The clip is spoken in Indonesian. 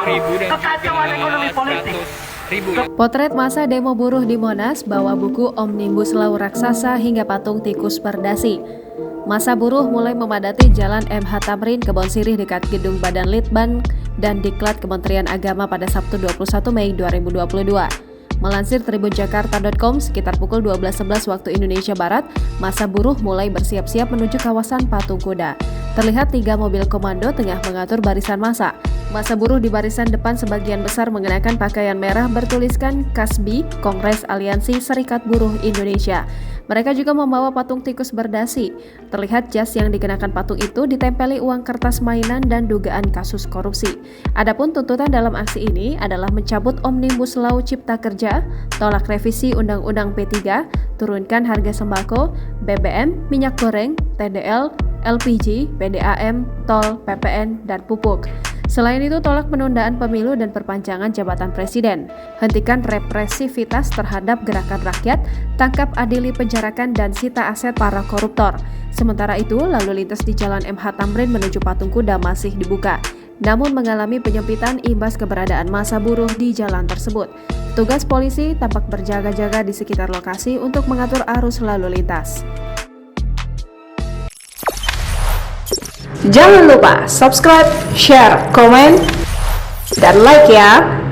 ribu dan kekacauan ekonomi politik. Potret masa demo buruh di Monas bawa buku Omnibus Law raksasa hingga patung tikus perdasi. Masa buruh mulai memadati Jalan MH Tamrin, Kebon Sirih dekat gedung Badan Litbang dan Diklat Kementerian Agama pada Sabtu 21 Mei 2022. Melansir tribunjakarta.com, sekitar pukul 12.11 waktu Indonesia Barat, masa buruh mulai bersiap-siap menuju kawasan Patung Kuda. Terlihat 3 mobil komando tengah mengatur barisan massa. Masa buruh di barisan depan sebagian besar mengenakan pakaian merah bertuliskan KASBI, Kongres Aliansi Serikat Buruh Indonesia. Mereka juga membawa patung tikus berdasi. Terlihat jas yang dikenakan patung itu ditempeli uang kertas mainan dan dugaan kasus korupsi. Adapun tuntutan dalam aksi ini adalah mencabut Omnibus Law Cipta Kerja, tolak revisi Undang-Undang P3, turunkan harga sembako, BBM, minyak goreng, TDL, LPG, PDAM, tol, PPN, dan pupuk. Selain itu, tolak penundaan pemilu dan perpanjangan jabatan presiden. Hentikan represivitas terhadap gerakan rakyat, tangkap, adili, penjarakan, dan sita aset para koruptor. Sementara itu, lalu lintas di Jalan MH Tamrin menuju Patung Kuda masih dibuka, namun mengalami penyempitan imbas keberadaan massa buruh di jalan tersebut. Petugas polisi tampak berjaga-jaga di sekitar lokasi untuk mengatur arus lalu lintas. Jangan lupa subscribe, share, komen, dan like ya!